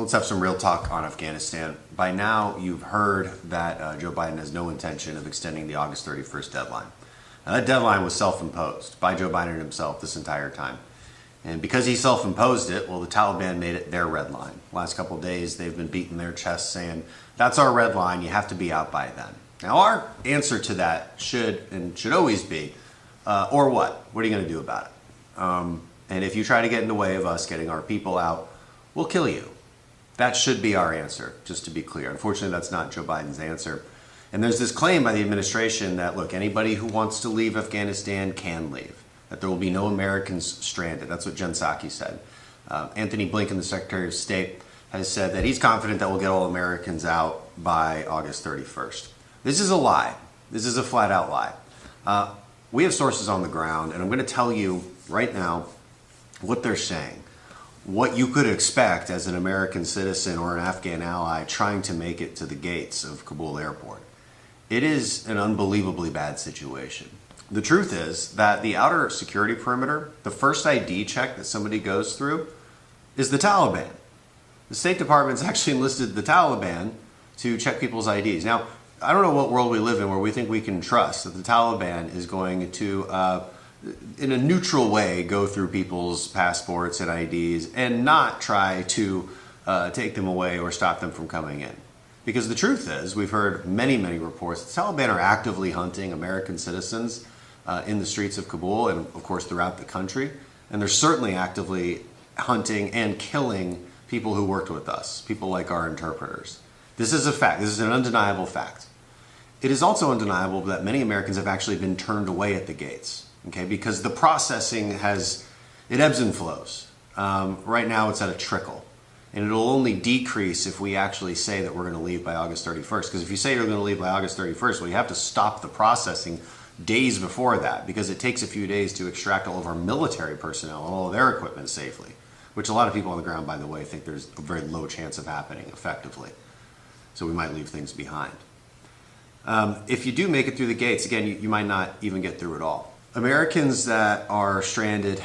So let's have some real talk on Afghanistan. By now, you've heard that Joe Biden has no intention of extending the August 31st deadline. Now, that deadline was self-imposed by Joe Biden himself this entire time. And because he self-imposed it, well, the Taliban made it their red line. Last couple of days, they've been beating their chests saying, that's our red line, you have to be out by then. Now, our answer to that should always be, or what? What are you going to do about it? And if you try to get in the way of us getting our people out, we'll kill you. That should be our answer, just to be clear. Unfortunately, that's not Joe Biden's answer. And there's this claim by the administration that, look, anybody who wants to leave Afghanistan can leave, that there will be no Americans stranded. That's what Jen Psaki said. Anthony Blinken, the Secretary of State, has said that he's confident that we'll get all Americans out by August 31st. This is a lie. This is a flat-out lie. We have sources on the ground, and I'm going to tell you right now what they're saying. What you could expect as an American citizen or an Afghan ally trying to make it to the gates of Kabul airport. It is an unbelievably bad situation. The truth is that the outer security perimeter, the first ID check that somebody goes through is the Taliban. The State Department's actually enlisted the Taliban to check people's IDs. Now, I don't know what world we live in where we think we can trust that the Taliban is going to in a neutral way, go through people's passports and IDs and not try to take them away or stop them from coming in. Because the truth is, we've heard many, many reports, the Taliban are actively hunting American citizens in the streets of Kabul and, of course, throughout the country. And they're certainly actively hunting and killing people who worked with us, people like our interpreters. This is a fact. This is an undeniable fact. It is also undeniable that many Americans have actually been turned away at the gates. Okay, because the processing it ebbs and flows. Right now it's at a trickle. And it'll only decrease if we actually say that we're going to leave by August 31st. Because if you say you're going to leave by August 31st, well, you have to stop the processing days before that, because it takes a few days to extract all of our military personnel and all of their equipment safely, which a lot of people on the ground, by the way, think there's a very low chance of happening effectively. So we might leave things behind. If you do make it through the gates, again, you might not even get through at all. Americans that are stranded,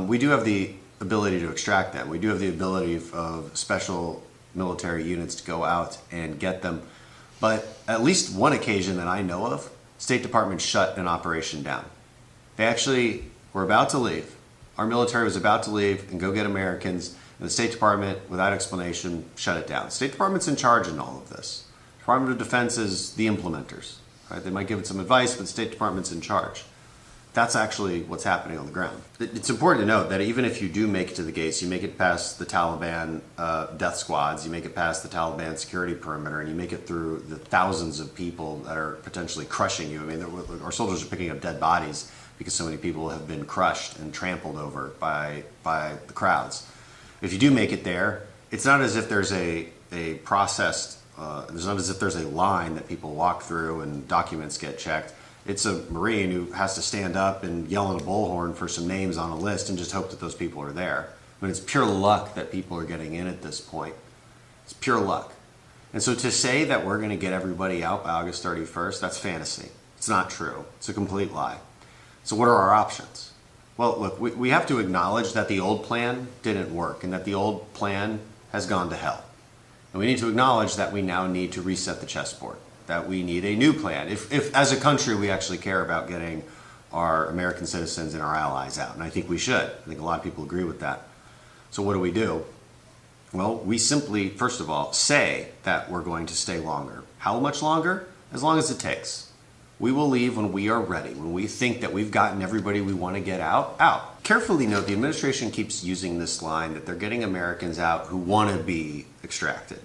we do have the ability to extract them. We do have the ability of special military units to go out and get them. But at least one occasion that I know of, State Department shut an operation down. They actually were about to leave. Our military was about to leave and go get Americans, and the State Department, without explanation, shut it down. The State Department's in charge in all of this. Department of Defense is the implementers. Right? They might give it some advice, but the State Department's in charge. That's actually what's happening on the ground. It's important to note that even if you do make it to the gates, you make it past the Taliban death squads, you make it past the Taliban security perimeter, and you make it through the thousands of people that are potentially crushing you. I mean, our soldiers are picking up dead bodies because so many people have been crushed and trampled over by the crowds. If you do make it there, it's not as if there's a processed, it's not as if there's a line that people walk through and documents get checked. It's a Marine who has to stand up and yell in a bullhorn for some names on a list and just hope that those people are there. I mean, it's pure luck that people are getting in at this point. It's pure luck. And so to say that we're going to get everybody out by August 31st, that's fantasy. It's not true. It's a complete lie. So what are our options? Well, look, we have to acknowledge that the old plan didn't work and that the old plan has gone to hell. And we need to acknowledge that we now need to reset the chessboard, that we need a new plan. If as a country we actually care about getting our American citizens and our allies out, and I think we should. I think a lot of people agree with that. So what do? Well, we simply, first of all, say that we're going to stay longer. How much longer? As long as it takes. We will leave when we are ready, when we think that we've gotten everybody we want to get out. Carefully note, the administration keeps using this line that they're getting Americans out who want to be extracted.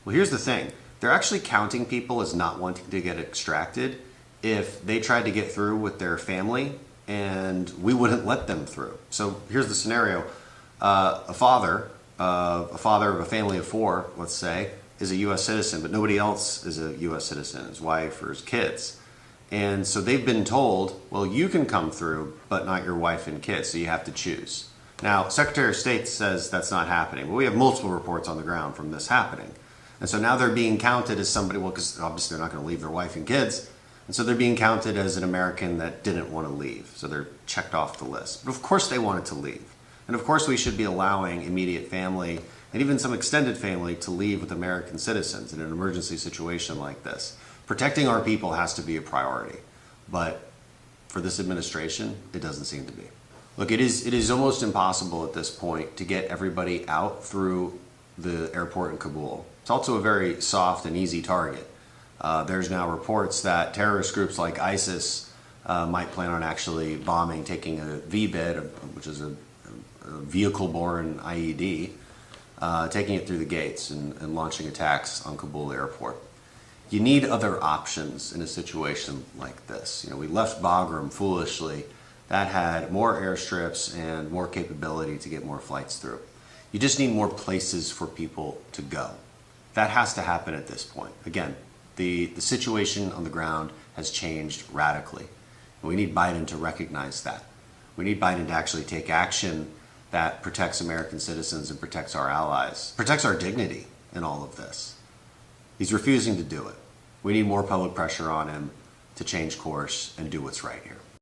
Well, here's the thing. They're actually counting people as not wanting to get extracted if they tried to get through with their family and we wouldn't let them through. So here's the scenario. A father of a family of four, let's say, is a U.S. citizen, but nobody else is a U.S. citizen, his wife or his kids. And so they've been told, well, you can come through, but not your wife and kids, so you have to choose. Now, Secretary of State says that's not happening, but we have multiple reports on the ground from this happening. And so now they're being counted as somebody, well, because obviously they're not going to leave their wife and kids, and so they're being counted as an American that didn't want to leave. So they're checked off the list. But of course they wanted to leave. And of course we should be allowing immediate family and even some extended family to leave with American citizens in an emergency situation like this. Protecting our people has to be a priority, but for this administration, it doesn't seem to be. Look, it is almost impossible at this point to get everybody out through the airport in Kabul. It's also a very soft and easy target. There's now reports that terrorist groups like ISIS might plan on actually bombing, taking a VBID, which is a vehicle-borne IED, taking it through the gates and launching attacks on Kabul airport. You need other options in a situation like this. You know, we left Bagram foolishly. That had more airstrips and more capability to get more flights through. You just need more places for people to go. That has to happen at this point. Again, the situation on the ground has changed radically. And we need Biden to recognize that. We need Biden to actually take action that protects American citizens and protects our allies, protects our dignity in all of this. He's refusing to do it. We need more public pressure on him to change course and do what's right here.